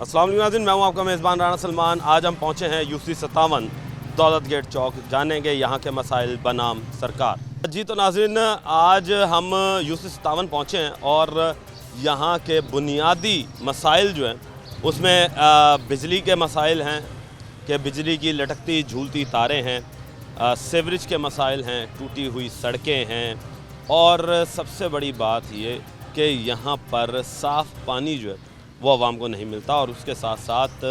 अस्सलाम वालेकुम नाज़रीन, मैं हूं आपका मेज़बान राना सलमान। आज हम पहुंचे हैं यूसी 57 दौलत गेट चौक, जानेंगे यहां के मसाइल बनाम सरकार। जी तो नाज़रीन, आज हम यूसी 57 पहुंचे हैं और यहां के बुनियादी मसाइल जो हैं उसमें बिजली के मसाइल हैं कि बिजली की लटकती झूलती तारें हैं, सीवरेज के मसाइल हैं, टूटी हुई सड़कें हैं और सबसे बड़ी बात ये कि यहाँ पर साफ़ पानी जो है वो आवाम को नहीं मिलता और उसके साथ साथ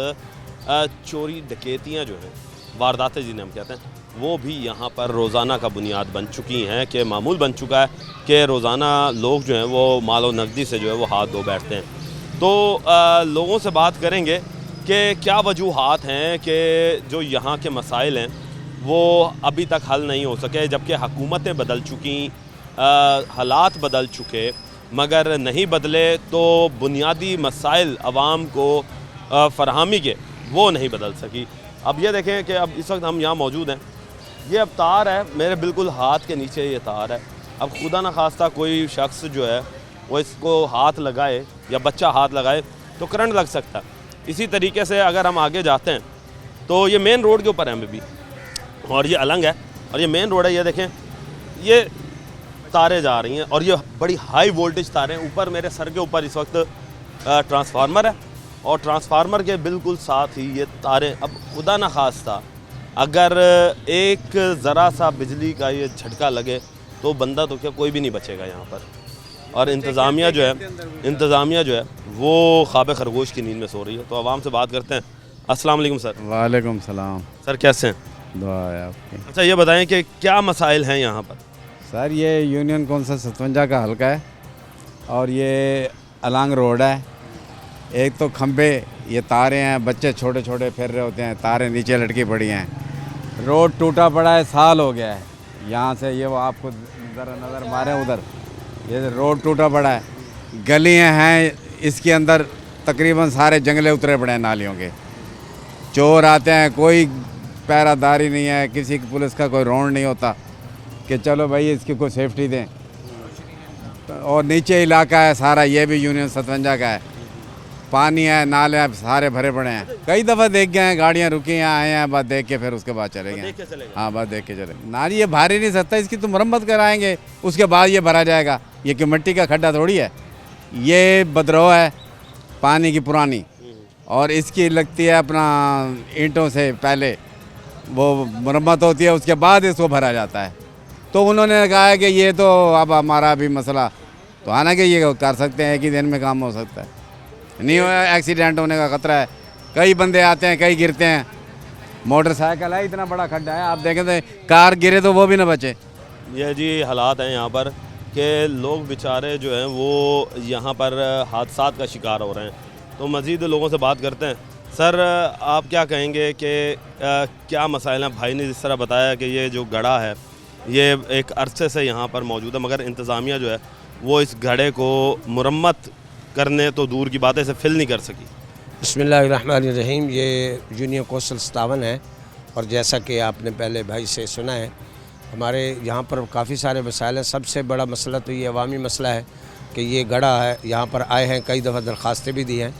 चोरी डकैतियाँ जो हैं, वारदातें जिन्हें हम कहते हैं, वो भी यहाँ पर रोज़ाना का बुनियाद बन चुकी हैं कि मामूल बन चुका है कि रोज़ाना लोग जो हैं वो मालो नकदी से जो है वो हाथ धो बैठते हैं। तो लोगों से बात करेंगे कि क्या वजूहात हैं कि जो यहाँ के मसाइल हैं वो अभी तक हल नहीं हो सके, जबकि हुकूमतें बदल चुकी, हालात बदल चुके, मगर नहीं बदले तो बुनियादी मसाइल आवाम को फ़राहमी के वो नहीं बदल सकी। अब ये देखें कि अब इस वक्त हम यहाँ मौजूद हैं, ये अब तार है मेरे बिल्कुल हाथ के नीचे, ये तार है। अब खुदा न खास्ता कोई शख्स जो है वो इसको हाथ लगाए या बच्चा हाथ लगाए तो करंट लग सकता है। इसी तरीके से अगर हम आगे जाते हैं तो ये मेन रोड के ऊपर है अभी भी, और ये अलंग है और ये मेन रोड है। ये देखें, ये तारें जा रही हैं और ये बड़ी हाई वोल्टेज तारें। ऊपर मेरे सर के ऊपर इस वक्त ट्रांसफार्मर है और ट्रांसफार्मर के बिल्कुल साथ ही ये तारें। अब खुदा न खास्ता अगर एक ज़रा सा बिजली का ये झटका लगे तो बंदा तो क्या कोई भी नहीं बचेगा यहाँ पर। और इंतज़ामिया जो है वो ख्वाब खरगोश की नींद में सो रही है। तो आवाम से बात करते हैं। अस्सलाम वालेकुम सर। वालेकुम सलाम सर, कैसे हैं? दुआ है आपकी। अच्छा, ये बताएं कि क्या मसाइल हैं यहाँ पर? सर ये यूनियन कौंसिल 57 का हल्का है और ये अलंग रोड है। एक तो खंबे, ये तारें हैं, बच्चे छोटे छोटे फिर रहे होते हैं, तारें नीचे लटकी पड़ी हैं। रोड टूटा पड़ा है, साल हो गया है। यहाँ से ये वो आपको ज़रा नज़र मारें उधर, ये रोड टूटा पड़ा है। गलियाँ हैं, इसके अंदर तकरीबन सारे जंगले उतरे पड़े हैं नालियों के। चोर आते हैं, कोई पहरादारी नहीं है, किसी की पुलिस का कोई रौंड नहीं होता कि चलो भाई इसकी कोई सेफ्टी दें। और नीचे इलाका है सारा, ये भी यूनियन 57 का है। पानी है, नाले हैं, सारे भरे पड़े हैं। कई दफ़ा देख गए हैं, गाड़ियाँ रुकी हैं, आए हैं, बस देख के फिर उसके बाद चले गए। हाँ, बस देख के चले। नाली ये भारी नहीं सकता, इसकी तो मरम्मत कराएंगे, उसके बाद ये भरा जाएगा। ये कि मिट्टी का खड्डा थोड़ी है, ये बदरो है पानी की पुरानी, और इसकी लगती है अपना ईंटों से पहले वो मरम्मत होती है, उसके बाद इसको भरा जाता है। तो उन्होंने कहा है कि ये तो अब हमारा भी मसला, तो हालांकि ये कर सकते हैं, एक ही दिन में काम हो सकता है, नहीं हो एक्सीडेंट होने का ख़तरा है। कई बंदे आते हैं, कई गिरते हैं। मोटरसाइकिल है, इतना बड़ा खड्डा है, आप देखें तो कार गिरे तो वो भी ना बचे। ये जी हालात हैं यहाँ पर कि लोग बेचारे जो हैं वो यहाँ पर हादसात का शिकार हो रहे हैं। तो मज़ीद लोगों से बात करते हैं। सर, आप क्या कहेंगे कि क्या मसाइल हैं? भाई ने जिस तरह बताया कि ये जो गड़ा है ये एक अरसे से यहाँ पर मौजूद है, मगर इंतज़ामिया जो है वो इस गड़े को मुरम्मत करने तो दूर की बात है, इसे फिल नहीं कर सकी। बिस्मिल्लाहिर्रहमानिर्रहीम। ये यूनियन कौंसिल 57 है और जैसा कि आपने पहले भाई से सुना है, हमारे यहाँ पर काफ़ी सारे मसाइल हैं। सबसे बड़ा मसला तो ये अवामी मसला है कि ये गड़ा है। यहाँ पर आए हैं, कई दफ़ा दरख्वास्तें भी दी हैं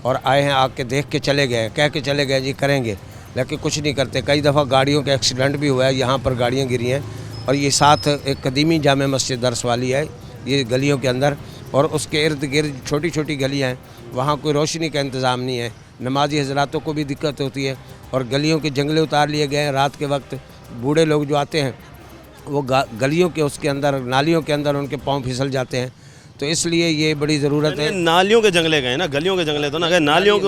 और आए हैं, आके देख के चले गए, कह के चले गए जी करेंगे, लेकिन कुछ नहीं करते। कई दफ़ा गाड़ियों के एक्सीडेंट भी हुआ है, यहाँ पर गाड़ियाँ गिरी हैं। और ये साथ एक कदीमी जामे मस्जिद दरस वाली है ये गलियों के अंदर, और उसके इर्द गिर्द छोटी छोटी गलियाँ हैं, वहाँ कोई रोशनी का इंतज़ाम नहीं है। नमाजी हजरातों को भी दिक्कत होती है और गलियों के जंगले उतार लिए गए हैं। रात के वक्त बूढ़े लोग जो आते हैं वो गलियों के उसके अंदर, नालियों के अंदर उनके पाँव फिसल जाते हैं। तो इसलिए ये बड़ी ज़रूरत है। नालियों के जंगले गए ना, गलियों के जंगले तो ना गए। नालियों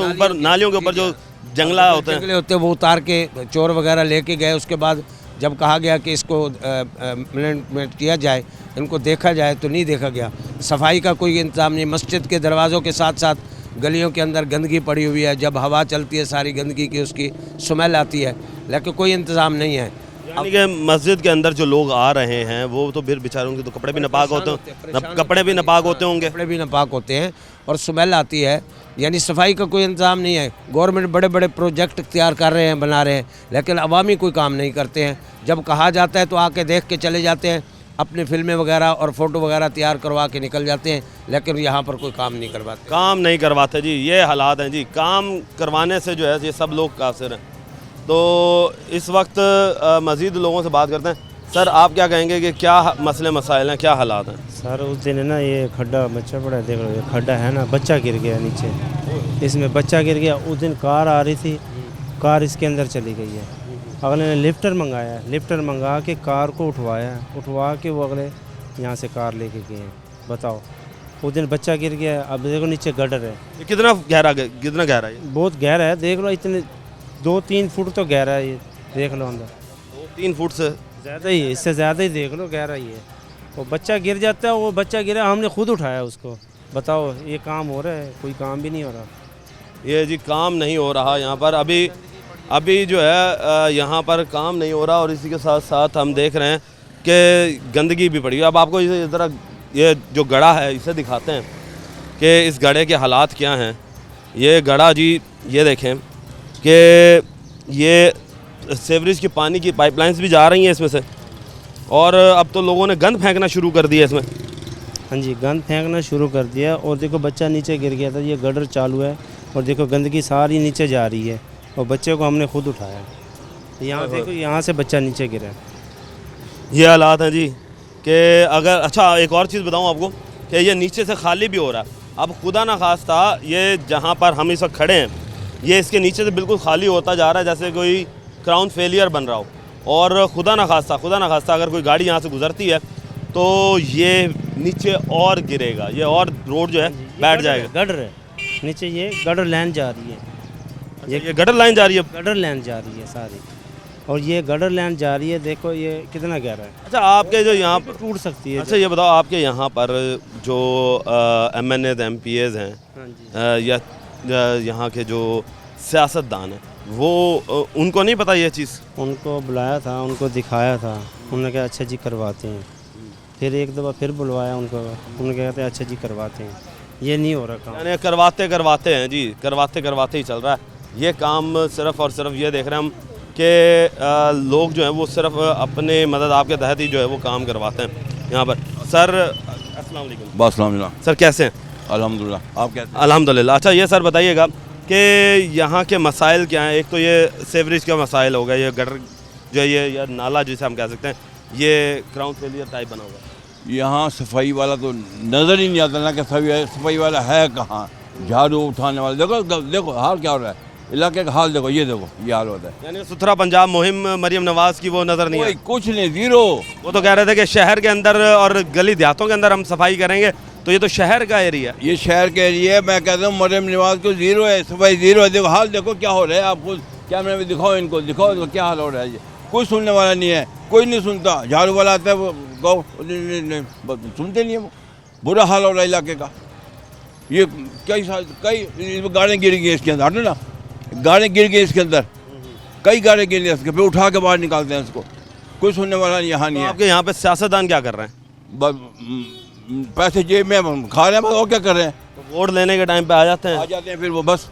के ऊपर जो जंगला होते हैं वो उतार के चोर वगैरह लेके गए। उसके बाद जब कहा गया कि इसको मैनेजमेंट किया जाए, इनको देखा जाए, तो नहीं देखा गया। सफाई का कोई इंतज़ाम नहीं। मस्जिद के दरवाज़ों के साथ साथ गलियों के अंदर गंदगी पड़ी हुई है। जब हवा चलती है सारी गंदगी की उसकी स्मेल आती है, लेकिन कोई इंतज़ाम नहीं है। यानी कि मस्जिद के अंदर जो लोग आ रहे हैं वो तो फिर बेचारों के तो कपड़े भी नापाक होते हैं, कपड़े भी नापाक होते होंगे, कपड़े भी नापाक होते हैं और स्मेल आती है। यानी सफाई का कोई इंतज़ाम नहीं है। गवर्नमेंट बड़े बड़े प्रोजेक्ट तैयार कर रहे हैं, बना रहे हैं, लेकिन अवामी कोई काम नहीं करते हैं। जब कहा जाता है तो आके देख के चले जाते हैं। अपने फिल्में वगैरह और फ़ोटो वगैरह तैयार करवा के निकल जाते हैं, लेकिन यहाँ पर कोई काम नहीं करवाते। काम नहीं करवाते जी, ये हालात हैं जी। काम करवाने से जो है ये सब लोग कासिर हैं। तो इस वक्त मज़ीद लोगों से बात करते हैं। सर आप क्या कहेंगे कि क्या मसले मसाइल हैं, क्या हालात हैं? सर उस दिन है ना, ये खड्डा बच्चा पड़ा है, देख लो ये खड्डा है ना, बच्चा गिर गया नीचे, इसमें बच्चा गिर गया। उस दिन कार आ रही थी, कार इसके अंदर चली गई है। अगले ने लिफ्टर मंगाया, लिफ्टर मंगा के कार को उठवा के वो अगले यहाँ से कार लेके गए हैं। बताओ, उस दिन बच्चा गिर गया, अब देखो नीचे गटर है। ये कितना गहरा है ये? बहुत गहरा है, देख लो इतने 2-3 फुट तो गहरा है ये, देख लो अंदर 2-3 फुट से ज़्यादा ही है, इससे ज़्यादा ही देख लो गहरा ही है। वो बच्चा गिर जाता है, वो बच्चा गिरा, हमने खुद उठाया उसको। बताओ ये काम हो रहा है? कोई काम भी नहीं हो रहा। ये जी काम नहीं हो रहा यहाँ पर अभी जो है यहाँ पर काम नहीं हो रहा। और इसी के साथ साथ हम देख रहे हैं कि गंदगी भी पड़ी है। अब आपको इसे ज़रा ये जो गड़ा है इसे दिखाते हैं कि इस गड़े के हालात क्या हैं। ये गड़ा जी, ये देखें कि ये सीवरेज की पानी की पाइपलाइंस भी जा रही हैं इसमें से, और अब तो लोगों ने गंद फेंकना शुरू कर दिया इसमें। हाँ जी, गंद फेंकना शुरू कर दिया। और देखो बच्चा नीचे गिर गया था, ये गटर चालू है और देखो गंदगी सारी नीचे जा रही है और बच्चे को हमने खुद उठाया। यहाँ देखो, यहाँ से बच्चा नीचे गिरा। ये हालात हैं जी कि अगर अच्छा एक और चीज़ बताऊँ आपको कि ये नीचे से खाली भी हो रहा है। अब खुदा ना खास्ता ये जहाँ पर हम इस वक्त खड़े हैं, ये इसके नीचे से बिल्कुल खाली होता जा रहा है, जैसे कोई क्राउन फेलियर बन रहा हो। और खुदा ना खास्ता अगर कोई गाड़ी यहाँ से गुजरती है तो ये नीचे और गिरेगा, ये और रोड जो है बैठ जाएगा। गटर है नीचे, ये गटर लाइन जा रही है, ये गटर लाइन जा रही है। गटर लाइन जा रही है सारी, और ये गटर लाइन जा रही है। देखो ये कितना गहरा है। अच्छा आपके जो यहाँ पर टूट सकती है। अच्छा ये बताओ, आपके यहाँ पर जो MNAs MPAs हैं, हाँ जी, या यहाँ के जो सियासतदान हैं, वो उनको नहीं पता ये चीज़? उनको बुलाया था, उनको दिखाया था, उन्होंने कहा अच्छा जी करवाते हैं। फिर एक दफ़ा फिर बुलवाया उनको, उन्होंने कहते हैं अच्छा जी करवाते हैं। ये नहीं हो रहा काम। यानी करवाते हैं जी, करवाते ही चल रहा है ये काम। सिर्फ और सिर्फ ये देख रहे हैं हम कि लोग जो हैं वो सिर्फ अपने मदद आपके तहत ही जो है वो काम करवाते हैं यहाँ पर। सर अस्सलाम वालेकुम। वालेकुम सर कैसे हैं? अल्हम्दुलिल्लाह, आप कैसे? अल्हम्दुलिल्लाह। अच्छा ये सर बताइएगा कि यहाँ के मसाइल क्या हैं? एक तो ये सीवरेज का मसाइल होगा, ये गटर जो है ये या नाला जिसे हम कह सकते हैं, ये क्राउन फेलियर टाइप बना हुआ है। यहाँ सफाई वाला तो नज़र ही नहीं आता ना कि सफाई वाला है कहाँ। झाड़ू उठाने वाला देखो हाल क्या हो रहा है, इलाके का हाल देखो, ये हाल होता है। यानी सुथरा पंजाब मुहिम मरियम नवाज की वो नज़र नहीं आई? कुछ नहीं, जीरो। वो तो कह रहे थे कि शहर के अंदर और गली देहातों के अंदर हम सफाई करेंगे, तो ये तो शहर का एरिया है। ये शहर का एरिया है, मैं कहता हूँ मरियम नवाज को जीरो है, सफाई जीरो है। देखो हाल देखो क्या हो रहा है, आप खुद कैमरे में दिखाओ इनको क्या हाल हो रहा है। कोई सुनने वाला नहीं है, कोई नहीं सुनता। झाड़ू वाला आता है वो गाँव सुनते नहीं है, वो बुरा हाल हो रहा है इलाके का। ये कई गाड़ियाँ गिर गई इसके अंदर, हटो ना, गाड़ियाँ गिर गई इसके अंदर, कई गाड़ियाँ गिर गई इसके, फिर उठा के बाहर निकालते हैं इसको। कोई सुनने वाला यहाँ नहीं है। आपके यहाँ पे सियासतदान क्या कर रहे हैं? पैसे जेब में खा रहे हैं, बस और क्या कर रहे हैं। तो वोट लेने के टाइम पे आ जाते हैं फिर वो बस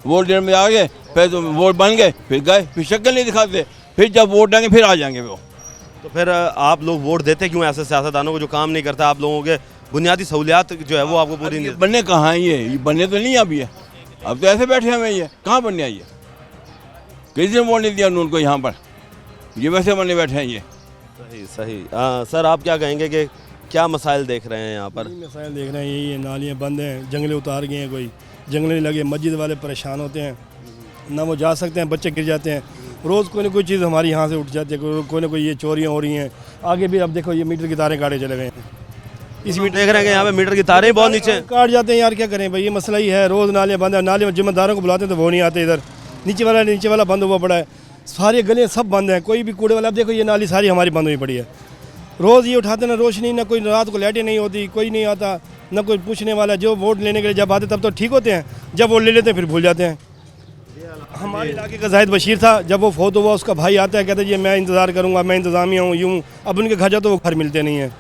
वोट देने में आ गए, फिर तो वोट बन गए, फिर गए, फिर शक्ल नहीं दिखाते। फिर जब वोट देंगे फिर आ जाएंगे वो। तो फिर आप लोग वोट देते क्यों ऐसे सियासतदानों को जो काम नहीं करता? आप लोगों के बुनियादी सहूलियात जो है वो आपको पूरी नहीं। बनने कहाँ है ये बनने तो नहीं अभी है, अब तो ऐसे बैठे हुए ये कहाँ बनने आई है। किसी ने वोट नहीं दिया उनको यहाँ पर, ये वैसे बनने बैठे हैं ये। सही सर आप क्या कहेंगे कि क्या मसाइल देख रहे हैं यहाँ पर? मसाइल देख रहे हैं यही है, नालियाँ बंद हैं, जंगले उतार गए हैं, कोई जंगले नहीं लगे, मस्जिद वाले परेशान होते हैं ना, वो जा सकते हैं, बच्चे गिर जाते हैं। रोज़ कोई ना कोई चीज़ हमारी यहाँ से उठ जाती है, कोई ना कोई ये चोरियाँ हो रही हैं। आगे भी अब देखो ये मीटर की तारें काटे चले गए हैं। इस मीटर देख रहे हैं कि यहाँ पे मीटर की तारें बहुत नीचे हैं। काट जाते हैं यार, क्या करें भाई, ये मसला ही है। रोज़ नालियाँ बंद है, नाले में जिम्मेदारों को बुलाते हैं तो वो नहीं आते। इधर नीचे वाला बंद हुआ पड़ा है, सारे गले सब बंद हैं, कोई भी कूड़े वाला। अब देखो ये नाली सारी हमारी बंद हुई पड़ी है। रोज़ ये उठाते ना रोशनी, ना कोई रात को लाइटें नहीं होती, कोई नहीं आता, ना कोई पूछने वाला। जो वोट लेने के लिए जब आते तब तो ठीक होते हैं, जब वोट ले लेते हैं फिर भूल जाते हैं। हमारे इलाके का जाहिद बशीर था, जब वो फौत हुआ उसका भाई आता है, कहता है ये मैं इंतज़ार करूँगा, मैं इंतज़ामिया हूँ, यूँ। अब उनके घर जाओ तो वो घर मिलते नहीं हैं,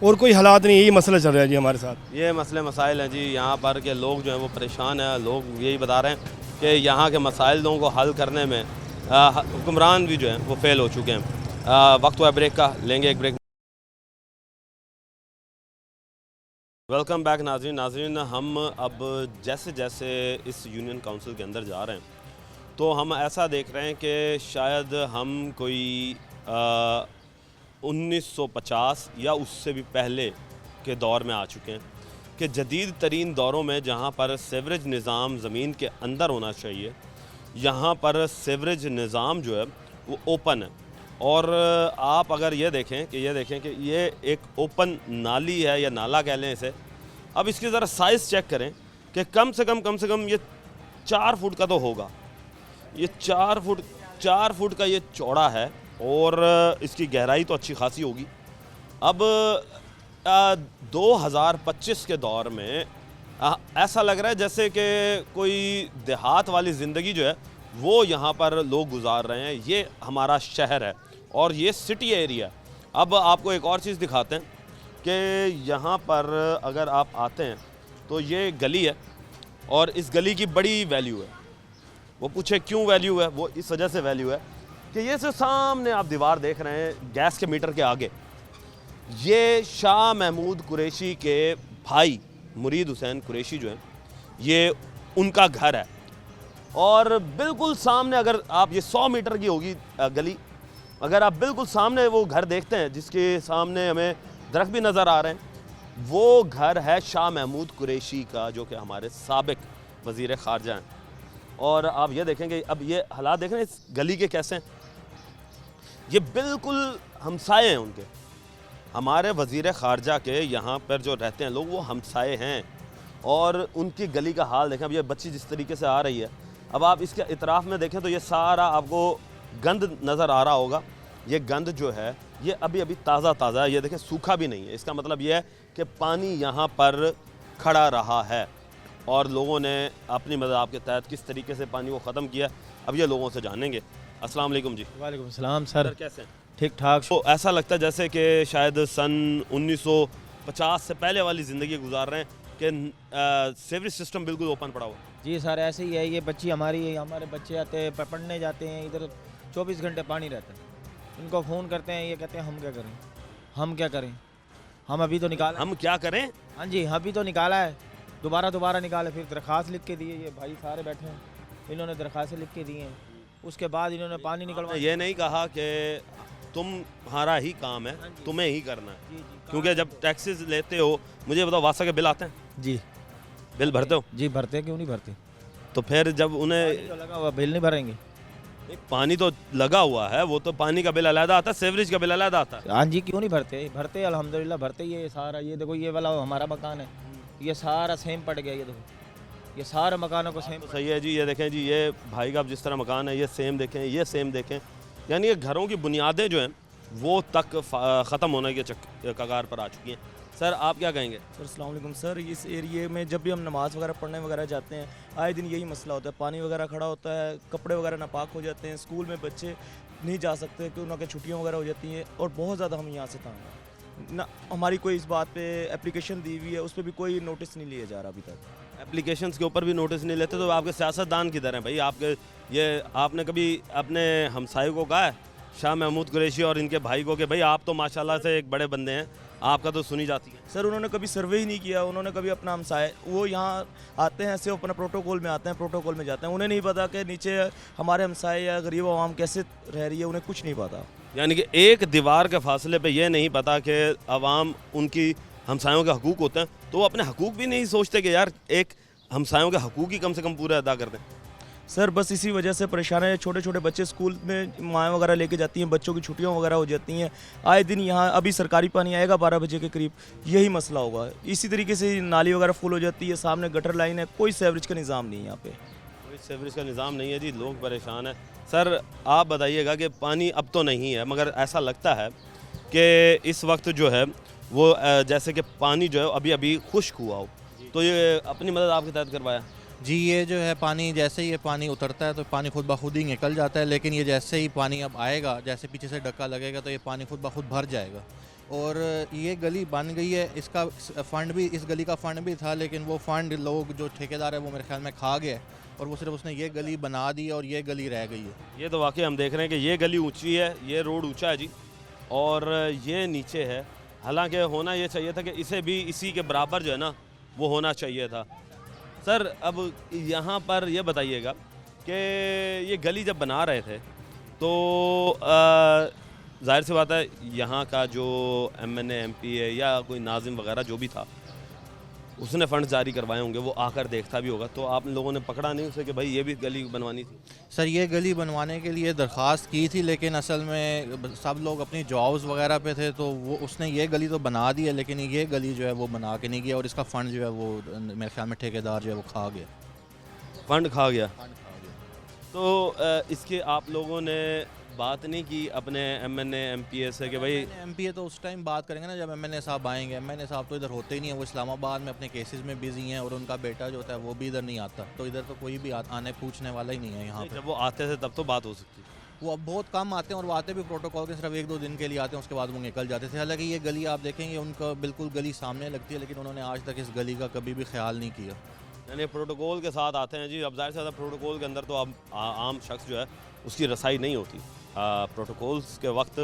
और कोई हालात नहीं। यही मसला चल रहा है जी हमारे साथ। ये मसले मसाइल हैं जी यहाँ पर के लोग जो हैं वो परेशान हैं। लोग यही बता रहे हैं कि यहाँ के मसाइलों को हल करने में हुक्मरान भी जो हैं वो फेल हो चुके हैं। वक्त हुआ ब्रेक का, लेंगे एक ब्रेक। वेलकम बैक नाजरीन हम अब जैसे जैसे इस यूनियन काउंसिल के अंदर जा रहे हैं तो हम ऐसा देख रहे हैं कि शायद हम कोई 1950 या उससे भी पहले के दौर में आ चुके हैं कि जदीद तरीन दौरों में जहाँ पर सेवरेज निज़ाम ज़मीन के अंदर होना चाहिए, यहाँ पर सेवरेज निज़ाम जो है वो ओपन है। और आप अगर ये देखें कि ये एक ओपन नाली है या नाला कह लें इसे। अब इसकी ज़रा साइज़ चेक करें कि कम से कम ये 4 फुट का तो होगा। ये 4 फुट का ये चौड़ा है और इसकी गहराई तो अच्छी खासी होगी। अब 2025 के दौर में ऐसा लग रहा है जैसे कि कोई देहात वाली ज़िंदगी जो है वो यहाँ पर लोग गुजार रहे हैं। ये हमारा शहर है और ये सिटी एरिया। अब आपको एक और चीज़ दिखाते हैं कि यहाँ पर अगर आप आते हैं तो ये गली है और इस गली की बड़ी वैल्यू है। वो पूछे क्यों वैल्यू है, वो इस वजह से वैल्यू है कि ये जो सामने आप दीवार देख रहे हैं गैस के मीटर के आगे, ये शाह महमूद कुरैशी के भाई मुरीद हुसैन कुरैशी जो हैं ये उनका घर है। और बिल्कुल सामने अगर आप ये 100 मीटर की होगी गली, अगर आप बिल्कुल सामने वो घर देखते हैं जिसके सामने हमें दरख्त भी नज़र आ रहे हैं, वो घर है शाह महमूद कुरैशी का जो कि हमारे साबिक वज़ीर ख़ारजा हैं। और आप ये देखेंगे अब ये हालात देख रहे हैं इस गली के कैसे हैं। ये बिल्कुल हमसाए हैं उनके, हमारे वज़ीर ख़ारजा के यहाँ पर जो रहते हैं लोग वो हमसाए हैं। और उनकी गली का हाल देखें। अब ये बच्ची जिस तरीके से आ रही है, अब आप इसके इतराफ़ में देखें तो ये सारा आपको गंद नज़र आ रहा होगा। ये गंद जो है ये अभी अभी ताज़ा है, ये देखें सूखा भी नहीं है। इसका मतलब ये है कि पानी यहाँ पर खड़ा रहा है और लोगों ने अपनी मदद आपके तहत किस तरीके से पानी को ख़त्म किया, अब ये लोगों से जानेंगे। अस्सलाम वालेकुम जी। वालेकुम सलाम सर, कैसे हैं? ठीक ठाक। तो ऐसा लगता है जैसे कि शायद सन 1950 से पहले वाली ज़िंदगी गुजार रहे हैं कि सेवरेज सिस्टम बिल्कुल ओपन पड़ा हुआ। जी सर ऐसे ही है। ये बच्ची हमारे बच्चे आते हैं पढ़ने जाते हैं, इधर 24 घंटे पानी रहता है। इनको फ़ोन करते हैं, ये कहते हैं हम क्या करें। हम अभी तो निकाला, हम क्या करें? हाँ जी अभी तो निकाला है, दोबारा निकाले, फिर दरख्वास्त लिख के दिए। ये भाई सारे बैठे हैं, इन्होंने दरख्वास्तें लिख के दी हैं। उसके बाद इन्होंने पानी निकलवा। ये नहीं कहा कि तुम्हारा ही काम है, तुम्हें ही करना है। जी क्योंकि जब टैक्सेस लेते हो, मुझे बताओ वासा के बिल आते हैं? जी बिल भरते हो? जी भरते, क्यों नहीं भरते। तो फिर जब उन्हें पानी तो लगा हुआ, बिल नहीं भरेंगे। नहीं, पानी तो लगा हुआ है, वो तो पानी का बिल अलग आता है, सेवरेज का बिल अलग आता है। हाँ जी क्यों नहीं भरते अल्हम्दुलिल्लाह भरते। ये सारा ये देखो, ये वाला हमारा मकान है, ये सारा सेम पड़ गया। ये देखो ये सारे मकानों को सेम। सही है जी। ये देखें जी, ये भाई का जिस तरह मकान है ये सेम देखें, ये सेम देखें। यानी ये घरों की बुनियादें जो हैं वो तक ख़त्म होने के कगार पर आ चुकी हैं। सर आप क्या कहेंगे? सर अस्सलाम वालेकुम सर, इस एरिए में जब भी हम नमाज़ वगैरह पढ़ने वगैरह जाते हैं, आए दिन यही मसला होता है। पानी वगैरह खड़ा होता है, कपड़े वगैरह नापाक हो जाते हैं, स्कूल में बच्चे नहीं जा सकते क्योंकि उनकी छुट्टियां वगैरह हो जाती हैं। और बहुत ज़्यादा हम यहाँ से तंग हैं ना। हमारी कोई इस बात पे एप्लीकेशन दी हुई है, उस पर भी कोई नोटिस नहीं लिया जा रहा अभी तक। एप्लीकेशंस के ऊपर भी नोटिस नहीं लेते तो आपके सियासतदान किधर हैं भाई? आपने कभी अपने हमसाये को कहा है शाह महमूद कुरैशी और इनके भाई को कि भाई आप तो माशाल्लाह से एक बड़े बंदे हैं, आपका तो सुनी जाती है? सर उन्होंने कभी सर्वे ही नहीं किया। उन्होंने कभी अपना हमसाया, वो यहाँ आते हैं सिर्फ अपना प्रोटोकॉल में आते हैं, प्रोटोकॉल में जाते हैं। उन्हें नहीं पता कि नीचे हमारे हमसाए या गरीब आवाम कैसे रह रही है, उन्हें कुछ नहीं पता। यानी कि एक दीवार के फासले पे ये नहीं पता कि आवाम उनकी हमसायों के हकूक़ होते हैं, तो वो अपने हकूक़ भी नहीं सोचते कि यार एक हमसायों के हकूक़ ही कम से कम पूरे अदा कर दें। सर बस इसी वजह से परेशान है। छोटे छोटे बच्चे स्कूल में माएँ वगैरह लेके जाती हैं, बच्चों की छुट्टियां वगैरह हो जाती हैं। आए दिन यहाँ अभी सरकारी पानी आएगा 12 बजे के करीब, यही मसला होगा। इसी तरीके से नाली वगैरह फुल हो जाती है, सामने गटर लाइन है, कोई सेवरेज का निज़ाम नहीं है यहाँ पे। कोई सेवरेज का निज़ाम नहीं है जी, लोग परेशान हैं। सर आप बताइएगा कि पानी अब तो नहीं है, मगर ऐसा लगता है कि इस वक्त जो है वो जैसे कि पानी जो है अभी अभी खुश्क हुआ हो, तो ये अपनी मदद आपके तहत करवाया? जी ये जो है पानी, जैसे ही ये पानी उतरता है तो पानी खुद ब खुद ही निकल जाता है, लेकिन ये जैसे ही पानी अब आएगा, जैसे पीछे से डक्का लगेगा तो ये पानी खुद ब खुद भर जाएगा। और ये गली बन गई है, इसका फ़ंड भी, इस गली का फ़ंड भी था, लेकिन वो फ़ंड लोग जो ठेकेदार है वो मेरे ख्याल में खा गया और वो सिर्फ उसने ये गली बना दी और ये गली रह गई है। ये तो वाकई हम देख रहे हैं कि ये गली ऊँची है, ये रोड ऊँचा है जी, और ये नीचे है। हालांकि होना ये चाहिए था कि इसे भी इसी के बराबर जो है ना वो होना चाहिए था। सर अब यहाँ पर ये बताइएगा कि ये गली जब बना रहे थे तो जाहिर सी बात है यहाँ का जो MNA MP है या कोई नाजिम वगैरह जो भी था उसने फ़ंड जारी करवाए होंगे, वो आकर देखता भी होगा, तो आप लोगों ने पकड़ा नहीं उसे कि भाई ये भी गली बनवानी थी? सर ये गली बनवाने के लिए दरख्वास्त की थी, लेकिन असल में सब लोग अपनी जॉब्स वगैरह पे थे, तो वो उसने ये गली तो बना दी है, लेकिन ये गली जो है वो बना के नहीं गया, और इसका फ़ंड जो है वो मेरे ख्याल में ठेकेदार जो है वो खा गया। फ़ंड खा गया। तो इसके आप लोगों ने बात नहीं की अपने MNA MPA से कि भाई? MPA तो उस टाइम बात करेंगे ना जब MNA साहब आएंगे। MNA साहब तो इधर होते ही नहीं है, वो इस्लामाबाद में अपने केसेस में बिजी हैं, और उनका बेटा जो होता है वो भी इधर नहीं आता, तो इधर तो कोई भी आने पूछने वाला ही नहीं है यहाँ पे। जब वो आते थे तब तो बात हो सकती है। वो अब बहुत कम आते हैं, और वो आते भी प्रोटोकॉल के सिर्फ 1-2 दिन के लिए आते हैं, उसके बाद वो निकल जाते थे। हालांकि ये गली आप देखेंगे उनका बिल्कुल गली सामने लगती है, लेकिन उन्होंने आज तक इस गली का कभी भी ख्याल नहीं किया। यानी प्रोटोकॉल के साथ आते हैं जी। अब ज़ाहिर से ज़्यादा प्रोटोकॉल के अंदर तो अब आम शख्स जो है उसकी रसाई नहीं होती। प्रोटोकॉल्स के वक्त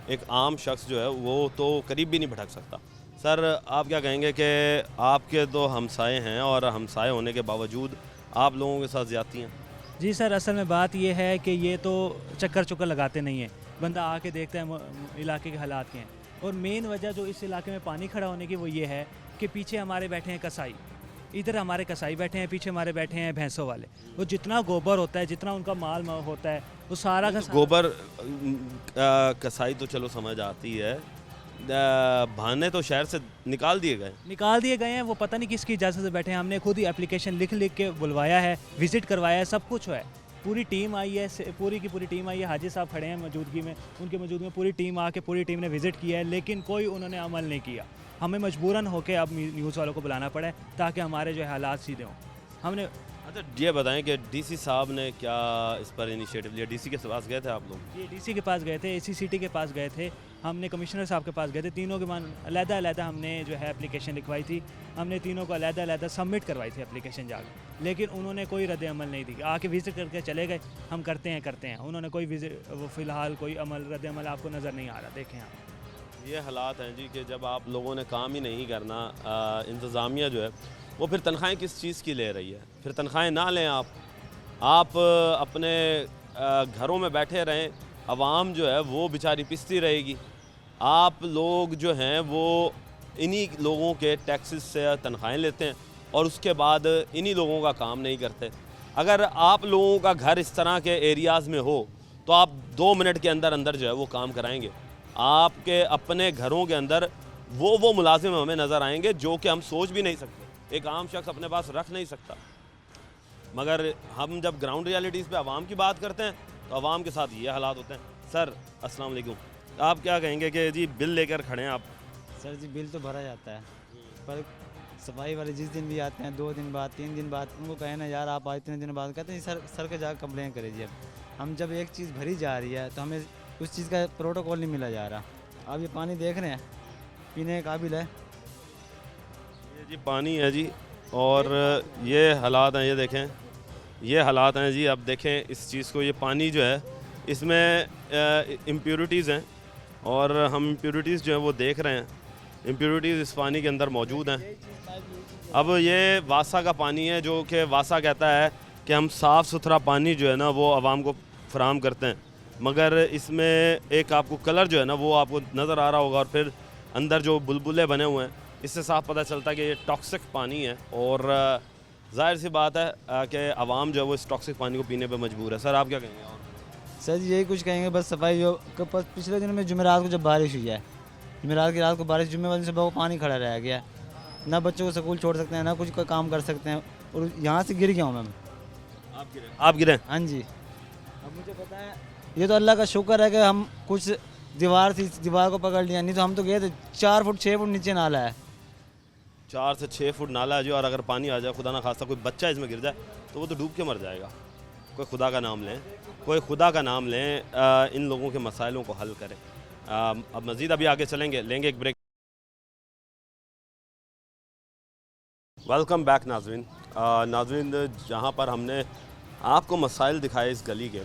एक आम शख्स जो है वो तो करीब भी नहीं भटक सकता। सर आप क्या कहेंगे कि आपके तो हमसाए हैं और हमसाए होने के बावजूद आप लोगों के साथ ज़्यादती हैं? जी सर, असल में बात ये है कि ये तो चक्कर लगाते नहीं हैं, बंदा आके देखता है इलाके के हालात के हैं, और मेन वजह जो इस इलाके में पानी खड़ा होने की वो ये है कि पीछे हमारे बैठे हैं कसाई, इधर हमारे कसाई बैठे हैं, पीछे हमारे बैठे हैं भैंसों वाले। वो जितना गोबर होता है, जितना उनका माल होता है, वो सारा का गोबर कसाई तो चलो समझ आती है, भाने तो शहर से निकाल दिए गए हैं। वो पता नहीं किसकी इजाज़त से बैठे हैं। हमने खुद ही एप्लीकेशन लिख के बुलवाया है, विज़िट करवाया है, सब कुछ है। पूरी टीम आई है, पूरी की पूरी टीम आई है, हाजी साहब खड़े हैं मौजूदगी में, उनके मौजूदगी में पूरी टीम आके पूरी टीम ने विज़िट किया है, लेकिन कोई उन्होंने अमल नहीं किया। हमें मजबूरन होकर अब न्यूज़ वालों को बुलाना पड़ा है ताकि हमारे जो है हालात सीधे हों। हमने अच्छा ये बताएं कि डीसी साहब ने क्या इस पर इनिशिएटिव लिया? डीसी के पास गए थे आप लोग? ये डीसी के पास गए थे, ACCT के पास गए थे, हमने कमिश्नर साहब के पास गए थे, तीनों के अलग-अलग हमने जो है एप्लीकेशन लिखवाई थी, हमने तीनों को अलग-अलग सबमिट करवाई थी एप्लीकेशन जाकर, लेकिन उन्होंने कोई रद्द अमल नहीं दी। आके विज़िट करके चले गए, हम करते हैं, उन्होंने कोई फ़िलहाल कोई रद्द अमल आपको नज़र नहीं आ रहा। देखें आप, ये हालात हैं जी कि जब आप लोगों ने काम ही नहीं करना, इंतज़ामिया जो है वो फिर तनख्वाहें किस चीज़ की ले रही है? फिर तनख्वाहें ना लें आप अपने घरों में बैठे रहें, आवाम जो है वो बेचारी पिसती रहेगी। आप लोग जो हैं वो इन्हीं लोगों के टैक्सेस से तनख्वाहें लेते हैं और उसके बाद इन्हीं लोगों का काम नहीं करते। अगर आप लोगों का घर इस तरह के एरियाज़ में हो तो आप 2 मिनट के अंदर अंदर जो है वो काम कराएंगे। आपके अपने घरों के अंदर वो मुलाजिम हमें नज़र आएंगे जो कि हम सोच भी नहीं सकते, एक आम शख्स अपने पास रख नहीं सकता। मगर हम जब ग्राउंड रियलिटीज़ पे आवाम की बात करते हैं तो आवाम के साथ ये हालात होते हैं। सर अस्सलाम वालेकुम, आप क्या कहेंगे कि जी बिल लेकर खड़े हैं आप? सर जी बिल तो भरा जाता है, पर सफाई वाले जिस दिन भी आते हैं 2 दिन बाद 3 दिन बाद उनको कहें ना यार आप आए 3 दिन बाद, कहते हैं सर के जाकर कंप्लेन करिए। हम जब एक चीज़ भरी जा रही है तो हमें उस चीज़ का प्रोटोकॉल नहीं मिला जा रहा। अब ये पानी देख रहे हैं, पीने के काबिल है? ये जी पानी है जी, और ये हालात हैं, ये देखें, ये हालात हैं जी। अब देखें इस चीज़ को, ये पानी जो है इसमें इम्प्योरिटीज़ हैं और हम इम्प्योरिटीज़ जो है वो देख रहे हैं। इम्प्योरिटीज़ इस पानी के अंदर मौजूद हैं। अब ये वासा का पानी है जो कि वासा कहता है कि हम साफ़ सुथरा पानी जो है ना वो आवाम को फराहम करते हैं, मगर इसमें एक आपको कलर जो है ना वो आपको नज़र आ रहा होगा, और फिर अंदर जो बुलबुले बने हुए हैं इससे साफ पता चलता है कि ये टॉक्सिक पानी है। और जाहिर सी बात है कि आवाम जो है वो इस टॉक्सिक पानी को पीने पे मजबूर है। सर आप क्या कहेंगे? और सर जी यही कुछ कहेंगे, बस सफाई जो पिछले दिन में जुमेरात को जब बारिश हुई है, जुमेरात की रात को बारिश, जुम्मे वाले सुबह को पानी खड़ा रह गया, ना बच्चों को स्कूल छोड़ सकते हैं ना कुछ कोई काम कर सकते हैं, और यहाँ से गिर गया हूँ मैं। आप गिरे? हाँ जी। अब मुझे पता है ये तो अल्लाह का शुक्र है कि हम कुछ दीवार थी, दीवार को पकड़ लिया, नहीं तो हम तो गए थे 4 फुट 6 फुट नीचे नाला है। 4 से 6 फुट नाला है जी, और अगर पानी आ जाए, खुदा ना खास्ता कोई बच्चा इसमें गिर जाए तो वो तो डूब के मर जाएगा। कोई खुदा का नाम लें, कोई खुदा का नाम लें, इन लोगों के मसाइलों को हल करें। अब मज़ीद अभी आगे चलेंगे, लेंगे एक ब्रेक। वेलकम बैक नाज़रीन। नाज़रीन जहाँ पर हमने आपको मसाइल दिखाए इस गली के,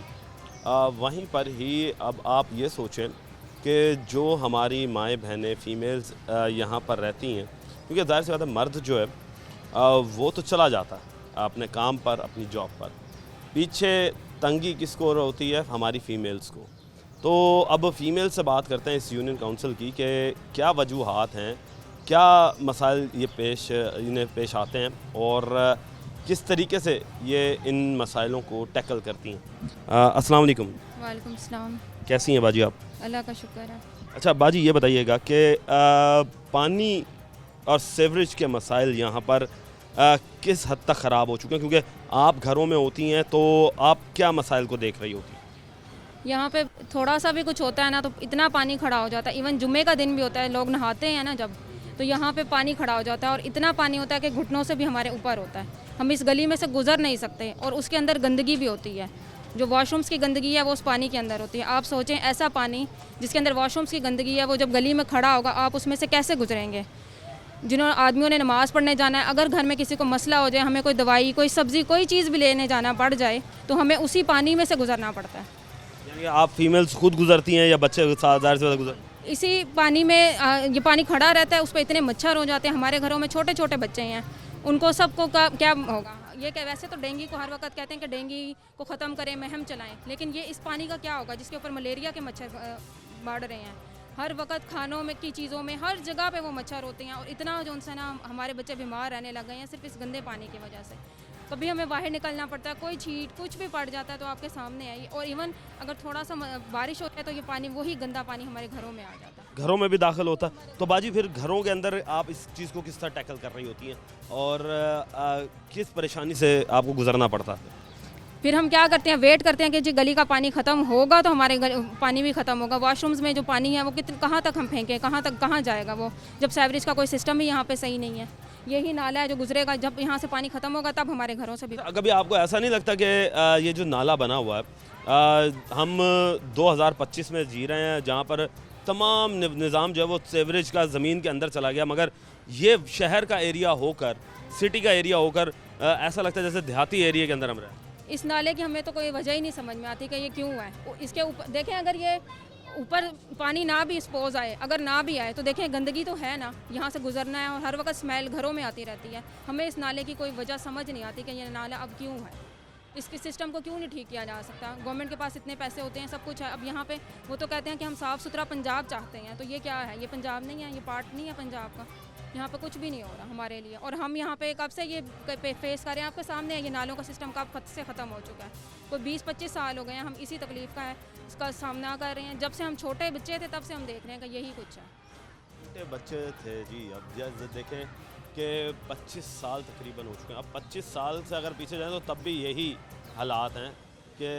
वहीं पर ही अब आप ये सोचें कि जो हमारी माएँ बहनें फीमेल्स यहाँ पर रहती हैं, क्योंकि ज़ाहिर सी बात है मर्द जो है वो तो चला जाता है अपने काम पर, अपनी जॉब पर, पीछे तंगी किसको होती है? हमारी फ़ीमेल्स को। तो अब फ़ीमेल से बात करते हैं इस यूनियन काउंसिल की कि क्या वजूहात हैं, क्या मसाइल ये इन्हें पेश आते हैं और किस तरीके से ये इन मसाइलों को टैकल करती हैं। अस्सलाम वालेकुम। वालेकुम सलाम। कैसी हैं बाजी आप? अल्लाह का शुक्र है। अच्छा बाजी, ये बताइएगा कि पानी और सीवरेज के मसाइल यहाँ पर किस हद तक ख़राब हो चुके हैं, क्योंकि आप घरों में होती हैं तो आप क्या मसाइल को देख रही होती हैं? यहाँ पे थोड़ा सा भी कुछ होता है ना तो इतना पानी खड़ा हो जाता है। इवन जुम्मे का दिन भी होता है, लोग नहाते हैं ना जब, तो यहाँ पे पानी खड़ा हो जाता है और इतना पानी होता है कि घुटनों से भी हमारे ऊपर होता है। हम इस गली में से गुजर नहीं सकते और उसके अंदर गंदगी भी होती है। जो वॉशरूम्स की गंदगी है वो उस पानी के अंदर होती है। आप सोचें ऐसा पानी जिसके अंदर वॉशरूम्स की गंदगी है, वो जब गली में खड़ा होगा आप उसमें से कैसे गुजरेंगे? जिन्होंने आदमियों ने नमाज़ पढ़ने जाना है, अगर घर में किसी को मसला हो जाए, हमें कोई दवाई, कोई सब्ज़ी, कोई चीज़ भी लेने जाना पड़ जाए तो हमें उसी पानी में से गुजरना पड़ता है। यानी आप फीमेल्स खुद गुजरती हैं या बच्चे ज़ाहिर से गुजर? इसी पानी में ये पानी खड़ा रहता है, उस पर इतने मच्छर हो जाते हैं। हमारे घरों में छोटे छोटे बच्चे हैं, उनको सबको क्या होगा? ये क्या, वैसे तो डेंगू को हर वक्त कहते हैं कि डेंगू को ख़त्म करें, मुहिम चलाएं, लेकिन ये इस पानी का क्या होगा जिसके ऊपर मलेरिया के मच्छर बढ़ रहे हैं। हर वक्त खानों में की चीज़ों में हर जगह पे वो मच्छर होते हैं और इतना जो उनसे ना हमारे बच्चे बीमार रहने लग गए हैं सिर्फ इस गंदे पानी की वजह से। कभी हमें बाहर निकलना पड़ता है, कोई छींट कुछ भी पड़ जाता है तो आपके सामने आई, और इवन अगर थोड़ा सा बारिश होता है तो ये पानी, वही गंदा पानी हमारे घरों में आ जाता है, घरों में भी दाखिल होता है। तो बाजी फिर घरों के अंदर आप इस चीज़ को किस तरह टैकल कर रही होती हैं और किस परेशानी से आपको गुजरना पड़ता है? फिर हम क्या करते हैं, वेट करते हैं कि जी गली का पानी ख़त्म होगा तो हमारे पानी भी ख़त्म होगा। वॉशरूम्स में जो पानी है वो कहाँ तक हम फेंकें, कहाँ जाएगा वो, जब सीवरेज का कोई सिस्टम ही यहाँ पे सही नहीं है। यही नाला है जो गुजरेगा, जब यहाँ से पानी ख़त्म होगा तब हमारे घरों से भी। कभी आपको ऐसा नहीं लगता कि ये जो नाला बना हुआ है हम 2025 में जी रहे हैं जहाँ पर तमाम निज़ाम जो है वो सीवरेज का ज़मीन के अंदर चला गया, मगर ये शहर का एरिया होकर, सिटी का एरिया होकर ऐसा लगता है जैसे देहाती एरिया के अंदर हम रहे। इस नाले की हमें तो कोई वजह ही नहीं समझ में आती कि ये क्यों है। इसके ऊपर देखें, अगर ये ऊपर पानी ना भी स्पोज आए, अगर ना भी आए तो देखें गंदगी तो है ना, यहाँ से गुजरना है और हर वक्त स्मेल घरों में आती रहती है। हमें इस नाले की कोई वजह समझ नहीं आती कि ये नाला अब क्यों है, इसके सिस्टम को क्यों नहीं ठीक किया जा सकता। गवर्नमेंट के पास इतने पैसे होते हैं, सब कुछ है। अब यहाँ पे वो तो कहते हैं कि हम साफ़ सुथरा पंजाब चाहते हैं, तो ये क्या है? ये पंजाब नहीं है, ये पार्ट नहीं है पंजाब का। यहाँ पे कुछ भी नहीं हो रहा हमारे लिए, और हम यहाँ पे कब से ये फेस कर रहे हैं, आपके सामने है। ये नालों का सिस्टम कब से ख़त्म हो चुका है, कोई 20-25 साल हो गए हैं हम इसी तकलीफ़ का है इसका सामना कर रहे हैं। जब से हम छोटे बच्चे थे तब से हम देख रहे हैं कि यही कुछ है। छोटे बच्चे थे जी, अब जैसे देखें कि 25 साल तकरीबन हो चुके हैं। अब 25 साल से अगर पीछे जाएँ तो तब भी यही हालात हैं कि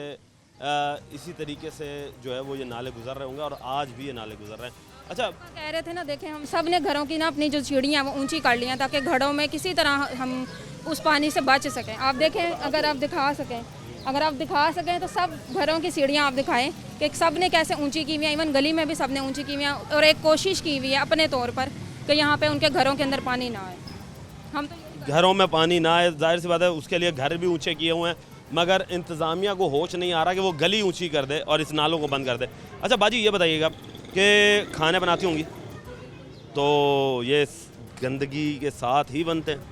इसी तरीके से जो है वो ये नाले गुजर रहे होंगे और आज भी ये नाले गुजर रहे हैं। अच्छा, कह रहे थे ना, देखें हम सब ने घरों की ना अपनी जो सीढ़ियाँ वो ऊंची कर ली हैं ताकि घरों में किसी तरह हम उस पानी से बच सकें। आप देखें, अगर आप दिखा सकें तो सब घरों की सीढ़ियाँ आप दिखाएं कि सब ने कैसे ऊंची की हुई हैं। इवन गली में भी सब ने ऊंची की हुई हैं और एक कोशिश की हुई है अपने तौर पर कि यहाँ पे उनके घरों के अंदर पानी ना आए। हम तो घरों में पानी ना आए, जाहिर सी बात है उसके लिए घर भी ऊँचे किए हुए हैं, मगर इंतज़ामिया को होश नहीं आ रहा कि वो गली ऊँची कर दे और इस नालों को बंद कर दे। अच्छा बाजी, ये बताइएगा कि खाने बनाती होंगी तो ये गंदगी के साथ ही बनते हैं,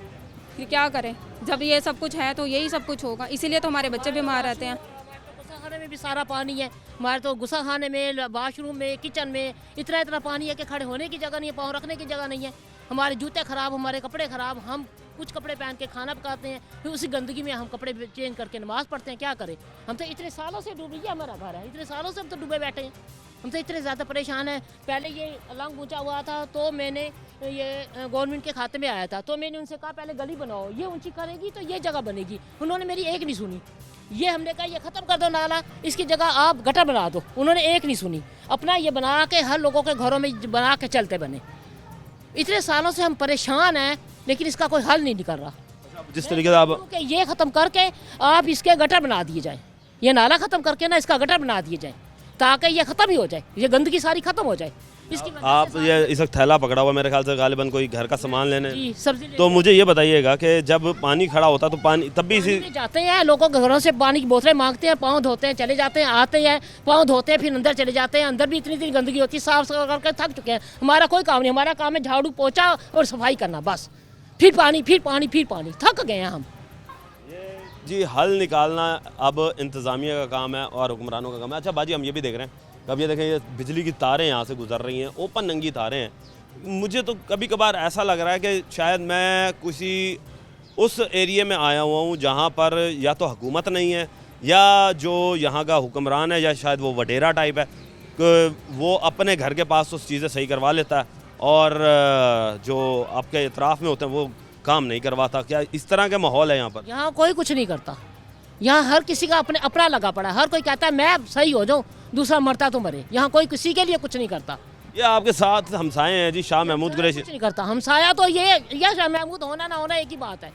फिर क्या करें? जब ये सब कुछ है तो यही सब कुछ होगा, इसीलिए तो हमारे बच्चे बीमार रहते हैं। गुस्सा में भी सारा पानी है हमारे, तो गुस्सा खाने में, वाशरूम में, किचन में इतना पानी है कि खड़े होने की जगह नहीं है, पाँव रखने की जगह नहीं है। हमारे जूते ख़राब, हमारे कपड़े ख़राब, हम कुछ कपड़े पहन के खाना पकाते हैं, फिर उसी गंदगी में हम कपड़े चेंज करके नमाज़ पढ़ते हैं। क्या करें? हम तो इतने सालों से डूबी है, हमारा घर है, इतने सालों से हम तो डूबे बैठे हैं, हम तो इतने ज़्यादा परेशान हैं। पहले ये अलंग ऊँचा हुआ था तो मैंने ये गवर्नमेंट के खाते में आया था, तो मैंने उनसे कहा पहले गली बनाओ, ये ऊँची करेगी तो ये जगह बनेगी। उन्होंने मेरी एक नहीं सुनी। ये हमने कहा ये ख़त्म कर दो नाला, इसकी जगह आप गटर बना दो, उन्होंने एक नहीं सुनी। अपना ये बना के हर लोगों के घरों में बना के चलते बने। इतने सालों से हम परेशान हैं लेकिन इसका कोई हल नहीं निकल रहा। जिस तरीके से आप ये ख़त्म करके आप इसके गटर बना दिए जाए, ये नाला ख़त्म करके ना इसका गटर बना दिए जाए ताकि ये ख़त्म ही हो जाए, ये गंदगी सारी ख़त्म हो जाए। इसकी वजह आप से ये इस वक्त थैला पकड़ा हुआ मेरे ख्याल से गालिबन कोई घर का सामान लेने, जी सब्जी तो मुझे ये बताइएगा कि जब पानी खड़ा होता तो पानी तब भी इसी में जाते हैं, लोगों के घरों से पानी की बोतलें मांगते हैं, पाँव धोते हैं, चले जाते हैं, आते हैं, पाँव धोते हैं, फिर अंदर चले जाते हैं। अंदर भी इतनी इतनी गंदगी होती है, साफ सफाई करके थक चुके हैं। हमारा कोई काम नहीं, हमारा काम है झाड़ू पोछा और सफाई करना बस। फिर पानी फिर पानी फिर पानी, थक गए हैं हम। जी हल निकालना अब इंतज़ामिया का काम है और हुक्मरानों का काम है। अच्छा बाजी, हम ये भी देख रहे हैं, अब ये देखें, ये बिजली की तारें यहाँ से गुजर रही हैं, ओपन नंगी तारें हैं। मुझे तो कभी कभार ऐसा लग रहा है कि शायद मैं किसी उस एरिया में आया हुआ हूँ जहाँ पर या तो हुकूमत नहीं है या जो यहाँ का हुक्मरान है या शायद वो वडेरा टाइप है कि वो अपने घर के पास उस चीज़ें सही करवा लेता है और जो आपके इतराफ़ में होते हैं वो काम नहीं करवाता। क्या इस तरह का माहौल है यहाँ पर? यहाँ कोई कुछ नहीं करता, यहाँ हर किसी का अपना लगा पड़ा है। हर कोई कहता है मैं सही हो जाऊँ, दूसरा मरता तो मरे। यहाँ कोई किसी के लिए कुछ नहीं करता। ये आपके साथ हमसाए हैं जी, शाह महमूद कुरैशी। कुछ नहीं करता हमसाया तो ये शाह महमूद होना ना होना एक ही बात है।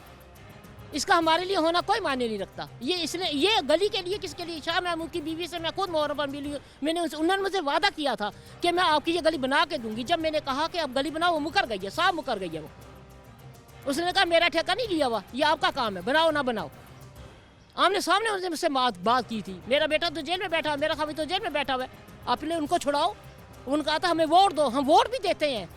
इसका हमारे लिए होना कोई मायने नहीं रखता। ये इसने ये गली के लिए किसके लिए? शाह महमूद की बीवी से मैं खुद मोहर पर मिली हूँ। उन्होंने मुझे वादा किया था कि मैं आपकी ये गली बना के दूंगी। जब मैंने कहा कि आप गली बनाओ, वो मुकर गई है, साफ मुकर गई है वो। उसने कहा मेरा ठेका नहीं लिया हुआ, ये आपका काम है, बनाओ ना बनाओ। आमने सामने उसने मुझसे बात की थी। मेरा बेटा तो जेल में बैठा है, मेरा खावी तो जेल में बैठा हुआ है, आपने उनको छुड़ाओ। उन्होंने कहा था हमें वोट दो, हम वोट भी देते हैं,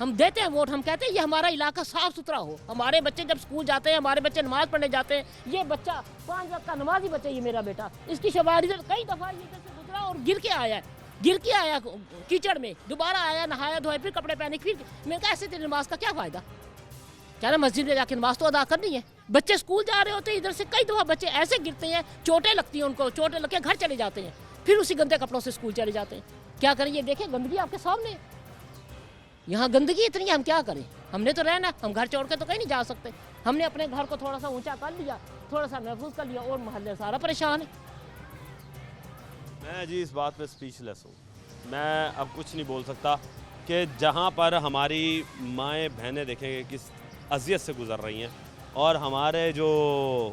हम देते हैं वोट। हम कहते हैं ये हमारा इलाका साफ सुथरा हो। हमारे बच्चे जब स्कूल जाते हैं, हमारे बच्चे नमाज पढ़ने जाते हैं, ये बच्चा 5 वक्त का नमाजी बच्चा, ये मेरा बेटा, इसकी शवारी कई दफ़ा ये से गुजरा और गिर के आया कीचड़ में, दोबारा आया, नहाया धोया, फिर कपड़े पहने, फिर मैंने कहा ऐसे तेरी नमाज का क्या फ़ायदा? क्या ना मस्जिद में जाके नमाज तो अदा करनी है। बच्चे स्कूल जा रहे होते हैं, इधर से कई दफ़ा बच्चे ऐसे गिरते हैं, चोटें लगती हैं उनको, चोटें लग के घर चले जाते हैं, फिर उसी गंदे कपड़ों से स्कूल चले जाते हैं। क्या करें? ये देखें गंदगी आपके सामने, यहाँ गंदगी इतनी है, हम क्या करें? हमने तो रहना, हम घर छोड़ के तो कहीं नहीं जा सकते। हमने अपने घर को थोड़ा सा ऊंचा कर लिया, थोड़ा सा महफूज कर लिया, और मोहल्ले सारा परेशान है। मैं जी इस बात पे स्पीचलेस हूँ। मैं अब कुछ नहीं बोल सकता कि जहाँ पर हमारी माएँ बहनें देखेंगे किस अज़ियत से गुज़र रही हैं और हमारे जो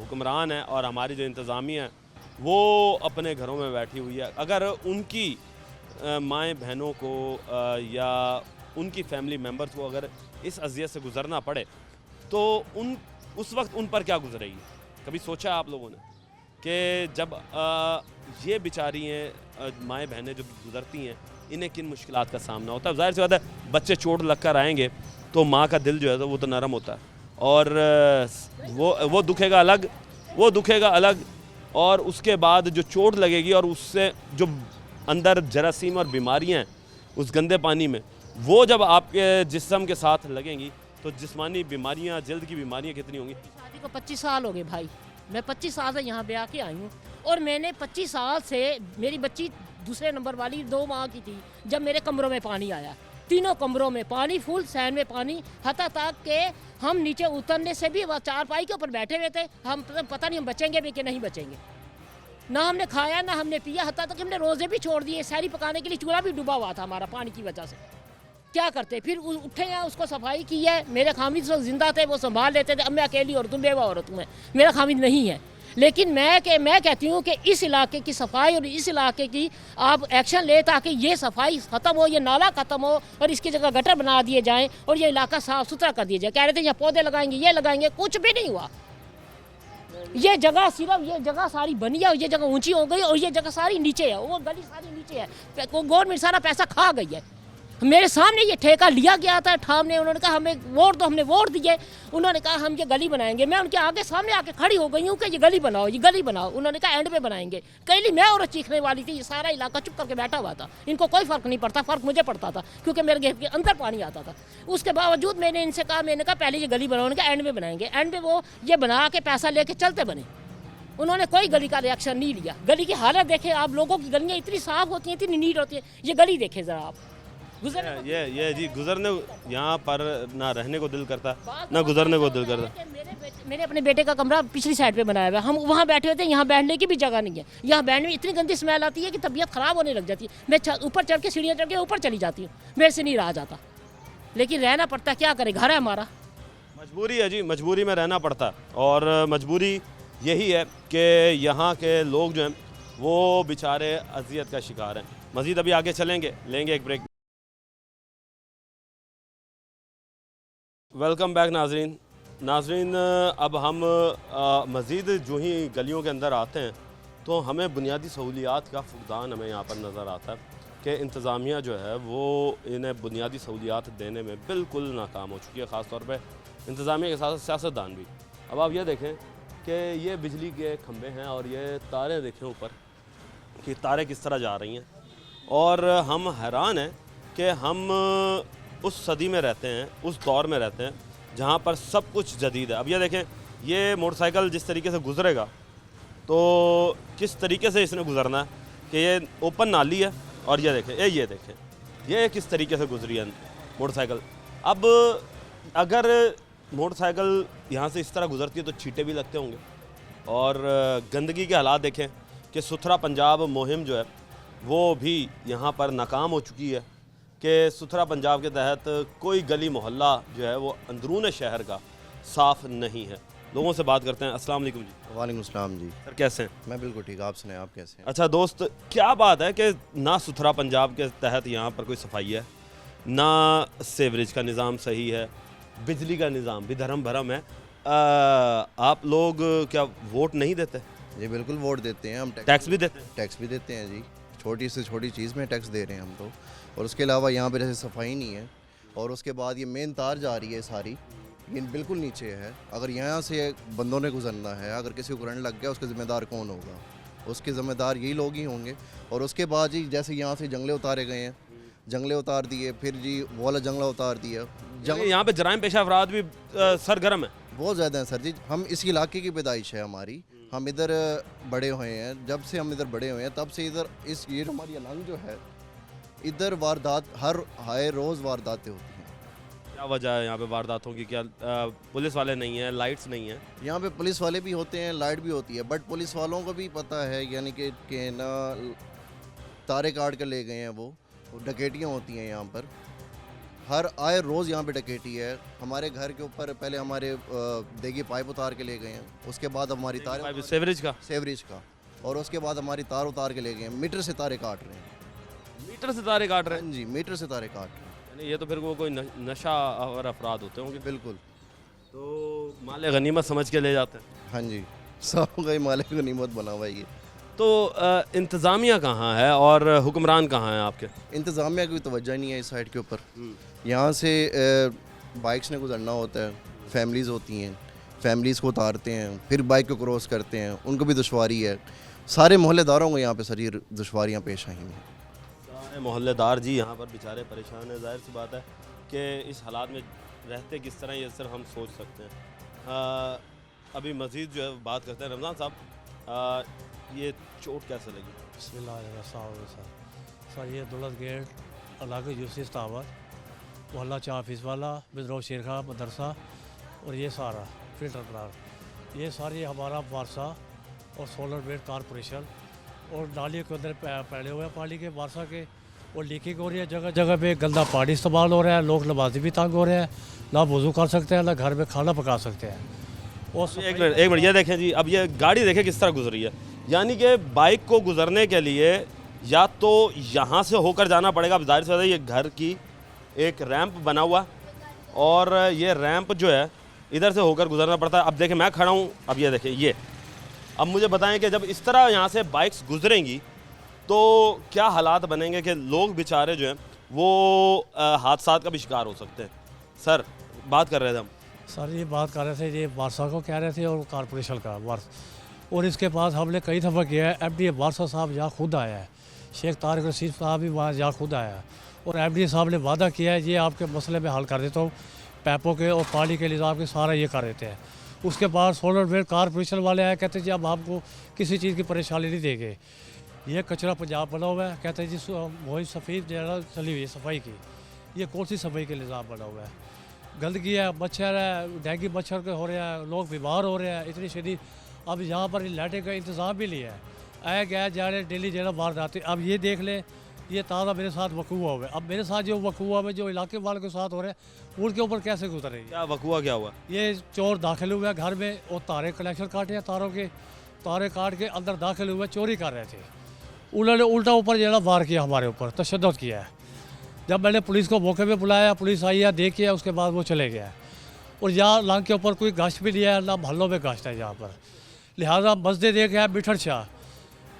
हुक्मरान हैं और हमारी जो इंतज़ामिया है वो अपने घरों में बैठी हुई है। अगर उनकी माएँ बहनों को या उनकी फैमिली मेम्बर्स को अगर इस अज़ियत से गुज़रना पड़े तो उस वक्त उन पर क्या गुजरेगी? कभी सोचा आप लोगों ने कि जब ये बेचारी हैं माएँ बहनें जो गुज़रती हैं, इन्हें किन मुश्किलात का सामना होता है? ज़ाहिर सी बात है, बच्चे चोट लग कर आएंगे तो माँ का दिल जो है तो वो तो नरम होता है और वो दुखेगा अलग और उसके बाद जो चोट लगेगी और उससे जो अंदर जरासीम और बीमारियाँ हैं उस गंदे पानी में, वो जब आपके जिस्म के साथ लगेंगी तो जिस्मानी बीमारियाँ, जल्द की बीमारियाँ कितनी होंगी? शादी को 25 साल हो गए भाई, मैं 25 साल से यहाँ ब्याह के आई हूँ और मैंने 25 साल से, मेरी बच्ची दूसरे नंबर वाली 2 माह की थी जब मेरे कमरों में पानी आया, तीनों कमरों में पानी, फुल सैन में पानी, हता तक के हम नीचे उतरने से भी चारपाई के ऊपर बैठे हुए थे। हम पता नहीं हम बचेंगे भी कि नहीं बचेंगे। ना हमने खाया ना हमने पिया, हता तक हमने रोज़े भी छोड़ दिए। सहरी पकाने के लिए चूल्हा भी डूबा हुआ था हमारा पानी की वजह से। क्या करते? फिर उठे हैं, उसको सफाई की है। मेरे खामिद जिंदा थे, वो संभाल लेते थे। अब मैं अकेली औरत हूँ, बेवा औरत हूँ, मेरा खामिद नहीं है। लेकिन मैं कहती हूँ कि इस इलाके की सफाई और इस इलाके की आप एक्शन ले ताकि ये सफाई ख़त्म हो, ये नाला ख़त्म हो और इसकी जगह गटर बना दिए जाएं और ये इलाका साफ़ सुथरा कर दिया जाए। कह रहे थे यहाँ पौधे लगाएंगे, ये लगाएंगे, कुछ भी नहीं हुआ। ये जगह सिर्फ ये जगह सारी बनी है और ये जगह ऊंची हो गई और ये जगह सारी नीचे है, वो गली सारी नीचे है। गवर्नमेंट सारा पैसा खा गई है। मेरे सामने ये ठेका लिया गया था ठाम ने, उन्होंने कहा हमें वोट दो, हमने वोट दिए। उन्होंने कहा हम ये गली बनाएंगे। मैं उनके आगे सामने आके खड़ी हो गई हूँ कि ये गली बनाओ, ये गली बनाओ। उन्होंने कहा एंड पे बनाएंगे। कहीं मैं और चीखने वाली थी, ये सारा इलाका चुप करके बैठा हुआ था। इनको कोई फ़र्क नहीं पड़ता, फ़र्क मुझे पड़ता था क्योंकि मेरे घर के अंदर पानी आता था। उसके बावजूद मैंने इनसे कहा, मैंने कहा पहले ये गली बनाओ, उन्होंने कहा एंड में बनाएंगे। एंड में वो ये बना के पैसा लेके चलते बने। उन्होंने कोई गली का रिएक्शन नहीं लिया। गली की हालत देखें आप, लोगों की गलियाँ इतनी साफ़ होती हैं, इतनी नीट होती है। ये गली देखें ज़रा आप। ये जी गुजरने यहाँ पर ना रहने को दिल करता ना गुजरने को दिल करता। मेरे अपने बेटे का कमरा पिछली साइड पे बनाया हुआ है, हम वहाँ बैठे हुए थे। यहाँ बैठने की भी जगह नहीं है। यहाँ बैठने में इतनी गंदी स्मेल आती है कि तबीयत ख़राब होने लग जाती है। मैं ऊपर चढ़ के सीढ़ियाँ चढ़ के ऊपर चली जाती हूँ, मेरे से नहीं रहा जाता, लेकिन रहना पड़ता है। क्या करें, घर है हमारा, मजबूरी है जी, मजबूरी में रहना पड़ता। और मजबूरी यही है कि यहाँ के लोग जो हैं वो बेचारे अजियत का शिकार हैं। मज़ीद अभी आगे चलेंगे, लेंगे एक ब्रेक। वेलकम बैक नाजरीन। नाजरीन, अब हम मज़ीद जो ही गलियों के अंदर आते हैं तो हमें बुनियादी सहूलियात का फुकदान हमें यहाँ पर नज़र आता है कि इंतज़ामिया जो है वो इन्हें बुनियादी सहूलियात देने में बिल्कुल नाकाम हो चुकी है, ख़ास तौर पे इंतज़ामिया के साथ सियासतदान भी। अब आप ये देखें कि ये बिजली के खंभे हैं और ये तारें देखें ऊपर कि तारें किस तरह जा रही हैं, और हम हैरान हैं कि हम उस सदी में रहते हैं, उस दौर में रहते हैं जहाँ पर सब कुछ जदीद है। अब ये देखें, ये मोटरसाइकिल जिस तरीके से गुजरेगा तो किस तरीके से इसने गुजरना है कि ये ओपन नाली है, और ये देखें ये किस तरीके से गुजरी है मोटरसाइकिल। अब अगर मोटरसाइकिल यहाँ से इस तरह गुजरती है तो छींटे भी लगते होंगे, और गंदगी के हालात देखें कि सुथरा पंजाब मुहिम जो है वो भी यहाँ पर नाकाम हो चुकी है कि सुथरा पंजाब के तहत कोई गली मोहल्ला जो है वो अंदरून शहर का साफ़ नहीं है। लोगों से बात करते हैं। अस्सलाम वालेकुम जी। वालेकुम सलाम जी। सर कैसे हैं? मैं बिल्कुल ठीक, आप सुनाएं, आप कैसे हैं? अच्छा दोस्त, क्या बात है कि ना सुथरा पंजाब के तहत यहाँ पर कोई सफाई है, ना सेवरेज का निज़ाम सही है, बिजली का निज़ाम भी धर्म भरम है। आप लोग क्या वोट नहीं देते? जी बिल्कुल वोट देते हैं हम। टैक्स भी देते हैं? टैक्स भी देते हैं जी, छोटी से छोटी चीज़ में टैक्स दे रहे हैं हम तो। और उसके अलावा यहाँ पे जैसे सफाई नहीं है, और उसके बाद ये मेन तार जा रही है सारी, ये बिल्कुल नीचे है। अगर यहाँ से बंदों ने गुजरना है, अगर किसी को करंट लग गया उसका ज़िम्मेदार कौन होगा? उसके ज़िम्मेदार यही लोग ही होंगे। और उसके बाद जी जैसे यहाँ से जंगले उतारे गए हैं, जंगले उतार दिए, फिर जी वो वाला जंगला उतार दिया। यहाँ पे जराइम पेशा अफराद भी सरगर्म है, बहुत ज़्यादा है सर जी। हम इस इलाके की पैदाइश है हमारी, हम इधर बड़े हुए हैं। जब से हम इधर बड़े हुए हैं तब से इधर ये हमारी अलंग जो है, इधर वारदात हर रोज़ वारदातें होती हैं। क्या वजह है यहाँ पे वारदातों की? क्या पुलिस वाले नहीं हैं, लाइट्स नहीं हैं? यहाँ पे पुलिस वाले भी होते हैं, लाइट भी होती है, बट पुलिस वालों को भी पता है यानी कि ना तारे काट कर ले गए हैं वो डकैतियाँ होती हैं यहाँ पर। हर रोज़ यहाँ पे डकैती है। हमारे घर के ऊपर पहले हमारे देगी पाइप उतार के ले गए हैं, उसके बाद हमारी तार सेवरेज का, और उसके बाद हमारी तार उतार के ले गए हैं। मीटर से तारे काट रहे हैं। मीटर से तारे काट रहे हैं? जी मीटर से तारे काट रहे हैं। यानी ये तो फिर वो कोई नशा और अफराद होते होंगे। बिल्कुल, तो माले गनीमत समझ के ले जाते हैं। हाँ जी, सब गई माले गनीमत बना हुआ है ये। तो इंतज़ामिया कहाँ है और हुक्मरान कहाँ हैं आपके? इंतज़ामिया की तवज्जो नहीं है इस साइड के ऊपर। यहाँ से बाइक्स ने गुजरना होता है, फैमिलीज़ होती हैं, फैमिलीज़ को उतारते हैं, फिर बाइक को क्रॉस करते हैं, उनको भी दुश्वारी है। सारे मोहल्लेदारों को यहाँ पे सारी दुश्वारियाँ पेश आई हैं। सारे मोहल्लेदार जी यहाँ पर बेचारे परेशान हैं। जाहिर सी बात है कि इस हालात में रहते किस तरह ये सिर्फ हम सोच सकते हैं। अभी मज़ीद जो है बात करते हैं। रमज़ान साहब, ये चोट कैसे लगी? बिस्मिल्लाह सर, ये दौलत गेट इलाके यूसुफ टावर मोहल्ला 4 फीस वाला बिद्रो शेर खा मदरसा और ये सारा फिल्टर प्लांट, ये सारी हमारा वारसा और सोलर बेड कारपोरेशन और नाली के अंदर पड़े हुए हैं पानी के वारसा के, और लीकिंग हो रही है। जगह जगह पे गंदा पानी इस्तेमाल हो रहा है। लोग नमाजी भी तंग हो रहे हैं, ना वज़ू कर सकते हैं, ना घर में खाना पका सकते हैं। और एक मिनट ये देखें जी, अब ये गाड़ी देखें किस तरह गुजरी है। यानी कि बाइक को गुजरने के लिए या तो यहाँ से होकर जाना पड़ेगा। अब जाहिर सी बात है ये घर की एक रैंप बना हुआ, और ये रैंप जो है इधर से होकर गुजरना पड़ता है। अब देखें मैं खड़ा हूँ, अब ये देखें ये। अब मुझे बताएं कि जब इस तरह यहाँ से बाइक्स गुजरेंगी तो क्या हालात बनेंगे कि लोग बेचारे जो हैं वो हादसात का भी शिकार हो सकते हैं। सर बात कर रहे थे हम। सर ये बात कर रहे थे, ये वारसा को कह रहे थे और कारपोरेशन का वारस, और इसके पास हमने कई दफ़ा किया है। FD वारसा साहब यहाँ खुद आया है, शेख तारिक रशीद साहब भी वहाँ यहाँ खुद आया है, और FD साहब ने वादा किया है ये आपके मसले में हल कर देता हूँ, पैपों के और पानी के निज़ाम के सारा ये कर देते हैं। उसके बाद सोलर बेड कारपोरेशन वाले आए, कहते जी अब आपको किसी चीज़ की परेशानी नहीं देंगे। ये कचरा पंजाब बना हुआ है, कहते हैं जी वही सफ़ेद जरा चली हुई है सफाई की, ये कौन सी सफाई के निज़ाम बना हुआ है? गंदगी है, मच्छर है, डेंगू मच्छर के हो रहे हैं, लोग बीमार हो रहे हैं इतनी शदीद। अब यहाँ पर लाइटें का इंतज़ाम भी लिया है, आया गया जा रहे डेली जो है बाहर जाते। अब ये देख लें, ये ताज़ा मेरे साथ वकूआ हुआ है। अब मेरे साथ जो वकूआ हुआ जो इलाके वालों के साथ हो रहे हैं उनके ऊपर कैसे गुजरे? क्या वकूआ क्या हुआ? ये चोर दाखिल हुए घर में और तारे कलेक्शन काटे हैं, तारों के तारे काट के अंदर दाखिल हुए, चोरी कर रहे थे। उन्होंने उल्टा ऊपर जो है वार किया हमारे ऊपर, तशद्दुद किया है। जब मैंने पुलिस को मौके पे बुलाया, पुलिस आई है, देखी है, उसके बाद वो चले गया। और यहाँ लांग के ऊपर कोई गश्त भी नहीं है, ना महलों में गश्त है यहाँ पर। लिहाजा मस्जिद एक है बिठर शाह,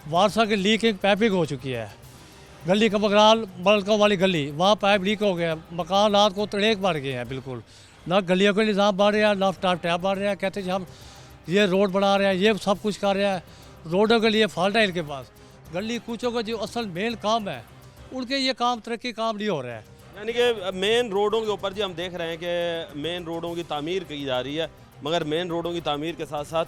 वारसा की लीकिंग पाइपिंग हो चुकी है। गली का बगराल बलकों वाली गली, वहाँ पाइप लीक हो गया, मकान रात को तड़ेक बढ़ गए हैं बिल्कुल। ना गलियों के निज़ाम बढ़ रहा है, ना टैप बढ़ रहा है। कहते हैं हम ये रोड बना रहे हैं, ये सब कुछ कर रहे हैं, रोडों के लिए फॉल्ट है इनके पास। गली कूचों का जो असल मेन काम है, उनके ये काम तरक्की काम नहीं हो रहा है। यानी कि मेन रोडों के ऊपर जी हम देख रहे हैं कि मेन रोडों की तामीर की जा रही है, मगर मेन रोडों की तामीर के साथ साथ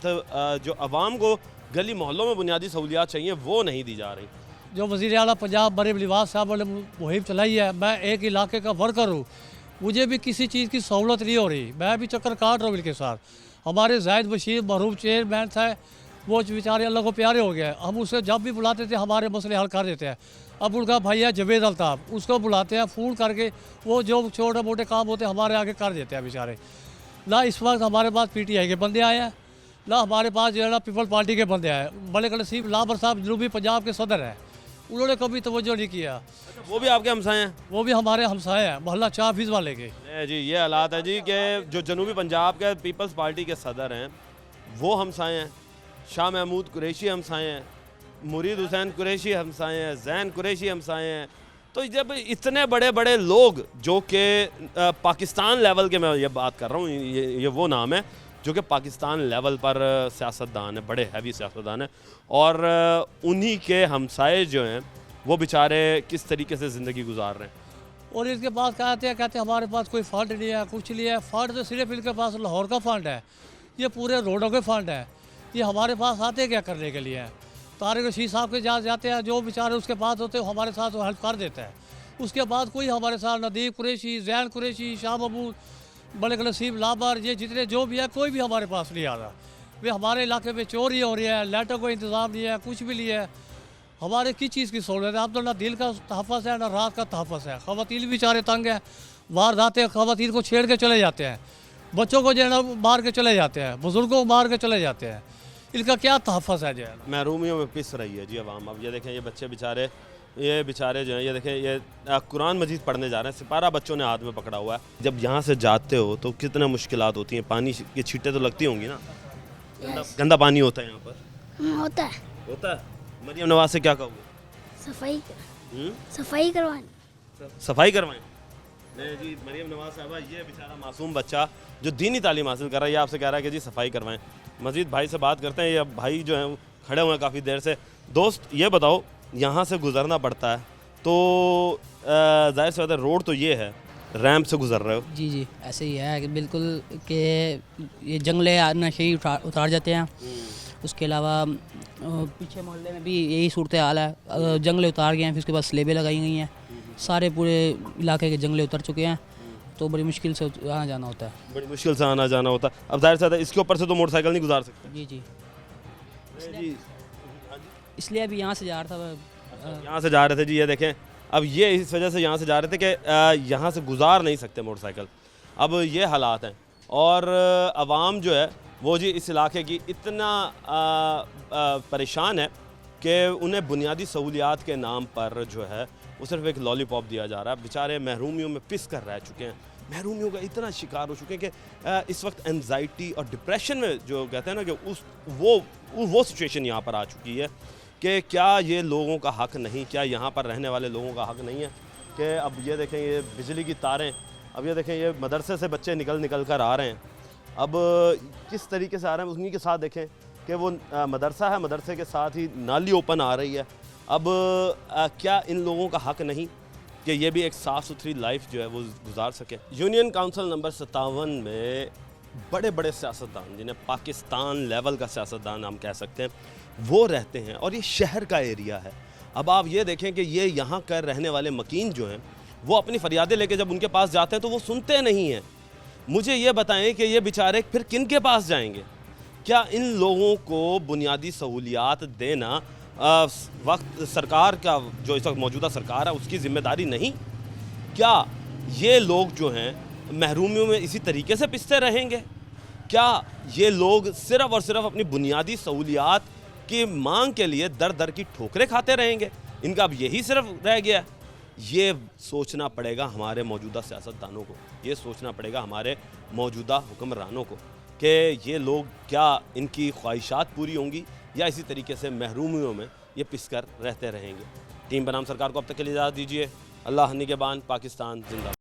जो आवाम को गली मोहल्लों में बुनियादी सहूलियात चाहिए वो नहीं दी जा रही। जो वज़ीर आला पंजाब मरीम लिबास साहब ने मुहिम चलाई है, मैं एक इलाके का वर्कर हूँ, मुझे भी किसी चीज़ की सहूलत नहीं हो रही। मैं भी चक्कर काट रहा हूँ इनके साथ। हमारे जाहिद बशीर मरहूम चेयरमैन था, वो बेचारे अल्लाह को प्यारे हो गए। हम उसे जब भी बुलाते थे हमारे मसले हल कर देते हैं। अब उनका भाई है जवेद अल्ताफ़, उसको बुलाते हैं फ़ोन करके, वो जो छोटे मोटे काम होते हैं हमारे आगे कर देते हैं बेचारे। ना इस वक्त हमारे पास PTI के बंदे आए हैं, ना हमारे पास जो है ना पीपल पार्टी के बंदे आए। मलिक नसीब लाबर साहब जनूबी पंजाब के सदर हैं, उन्होंने कभी तवज्जो नहीं किया। वो भी आपके हमसाए हैं? वो भी हमारे हमसाए हैं, मोहल्ला चाफीज़ वाले के। जी ये हालात है जी कि जो जनूबी पंजाब के पीपल्स पार्टी के सदर हैं वो हमसाए हैं, शाह महमूद कुरैशी हमसाए हैं, मुरीद हुसैन कुरैशी हमसाए हैं, जैन कुरैशी हमसाए हैं। तो जब इतने बड़े बड़े लोग जो कि पाकिस्तान लेवल के, मैं ये बात कर रहा हूँ, ये वो नाम है जो कि पाकिस्तान लेवल पर सियासतदान है, बड़े हैवी सियासतदान है, और उन्हीं के हमसाए जो हैं वो बेचारे किस तरीके से ज़िंदगी गुजार रहे हैं। और इसके पास कहते हैं हमारे पास कोई फंड नहीं है, कुछ नहीं है। फंड तो सिर्फ इनके पास लाहौर का फंड है, ये पूरे रोडों के फंड है। ये हमारे पास आते क्या करने के लिए हैं? तारिक रशीद साहब के जहाँ जाते हैं, जो बेचारे उसके पास होते हैं हमारे साथ वो हेल्प कर देता है। उसके बाद कोई हमारे साथ नदीप कुरैशी, जैन कुरैशी, शाह महमूद, मलिक नसीब लाबर, ये जितने जो भी है कोई भी हमारे पास नहीं आ रहा। वे हमारे इलाके में चोरी हो रही है, लाइटों को इंतज़ाम नहीं है, कुछ भी नहीं है। हमारे किस चीज़ की सहूलत है? अब तो ना दिल का तहफ़्फ़ुज़ है ना रात का तहफ़्फ़ुज़ है। ख़वातीन बेचारे तंग हैं, वारदातें ख़वातीन को छेड़ के चले जाते हैं, बच्चों को जो है ना मार के चले जाते हैं, बुज़ुर्गों को मार के चले जाते हैं। इनका क्या तहफ़्फ़ुज़ है जो है? महरूमियों में पिस रही है जी अवाम। अब ये देखें, ये बच्चे बेचारे, ये बेचारे जो हैं, ये देखें, ये कुरान मजीद पढ़ने जा रहे हैं, सिपारा बच्चों ने हाथ में पकड़ा हुआ है। जब यहाँ से जाते हो तो कितने मुश्किलात होती हैं, पानी की छींटें तो लगती होंगी ना, गंदा पानी होता है यहाँ पर? होता है। मरियम नवाज से क्या कहोगे? सफाई करवाएं। नहीं जी, मरियम नवाज साहबा, ये बेचारा मासूम बच्चा जो दीनी तालीम हासिल कर रहा है, ये आपसे कह रहा है कि जी सफाई करवाएं। मजीद भाई से बात करते हैं। ये भाई जो हैं खड़े हुए हैं काफ़ी देर से। दोस्त ये बताओ, यहाँ से गुजरना पड़ता है तो जाहिर सी बात है रोड तो ये है, रैंप से गुजर रहे हो? जी ऐसे ही है कि बिल्कुल कि ये जंगले नशे उतार जाते हैं। उसके अलावा पीछे मोहल्ले में भी यही सूरत हाल है, जंगले उतार गए हैं, फिर उसके बाद स्लेबें लगाई गई हैं, सारे पूरे इलाके के जंगले उतर चुके हैं, तो बड़ी मुश्किल से आना जाना होता है। बड़ी मुश्किल से आना जाना होता है। अब जाहिर सी बात है इसके ऊपर से तो मोटरसाइकिल नहीं गुजार सकते। जी इसलिए अभी यहाँ से जा रहा था। यहाँ से जा रहे थे जी, ये देखें, अब ये इस वजह से यहाँ से जा रहे थे कि यहाँ से गुजार नहीं सकते मोटरसाइकिल। अब ये हालात हैं और आवाम जो है वो जी इस इलाके की इतना परेशान है कि उन्हें बुनियादी सहूलियात के नाम पर जो है वो सिर्फ एक लॉलीपॉप दिया जा रहा है। बेचारे महरूमियों में पिस कर रह चुके हैं, महरूमियों का इतना शिकार हो चुके हैं कि इस वक्त एंजाइटी और डिप्रेशन में जो कहते हैं ना कि वो सिचुएशन यहाँ पर आ चुकी है कि क्या ये लोगों का हक़ नहीं, क्या यहाँ पर रहने वाले लोगों का हक़ नहीं है कि अब ये देखें, ये बिजली की तारें, अब ये देखें, ये मदरसे से बच्चे निकल कर आ रहे हैं। अब किस तरीके से आ रहे हैं, उन्हीं के साथ देखें कि वो मदरसा है, मदरसे के साथ ही नाली ओपन आ रही है। अब क्या इन लोगों का हक़ नहीं कि ये भी एक साफ़ सुथरी लाइफ जो है वो गुजार सके? यूनियन काउंसिल नंबर 57 में बड़े बड़े सियासतदान, जिन्हें पाकिस्तान लेवल का सियासतदान हम कह सकते हैं, वो रहते हैं और ये शहर का एरिया है। अब आप ये देखें कि ये यहाँ कर रहने वाले मकीन जो हैं वो अपनी फरियादें लेके जब उनके पास जाते हैं तो वो सुनते नहीं हैं। मुझे ये बताएं कि ये बेचारे फिर किन के पास जाएंगे? क्या इन लोगों को बुनियादी सहूलियात देना वक्त सरकार का, जो इस वक्त मौजूदा सरकार है, उसकी ज़िम्मेदारी नहीं? क्या ये लोग जो हैं महरूमियों में इसी तरीके से पिसते रहेंगे? क्या ये लोग सिर्फ़ और सिर्फ अपनी बुनियादी सहूलियात की मांग के लिए दर दर की ठोकरें खाते रहेंगे? इनका अब यही सिर्फ रह गया? ये सोचना पड़ेगा हमारे मौजूदा सियासतदानों को, ये सोचना पड़ेगा हमारे मौजूदा हुक्मरानों को कि ये लोग क्या इनकी ख्वाहिशात पूरी होंगी या इसी तरीके से महरूमियों में ये पिसकर रहते रहेंगे। टीम बनाम सरकार को अब तक के लिए इजाज़त दीजिए। अल्लाह निगहबान, पाकिस्तान जिंदाबाद।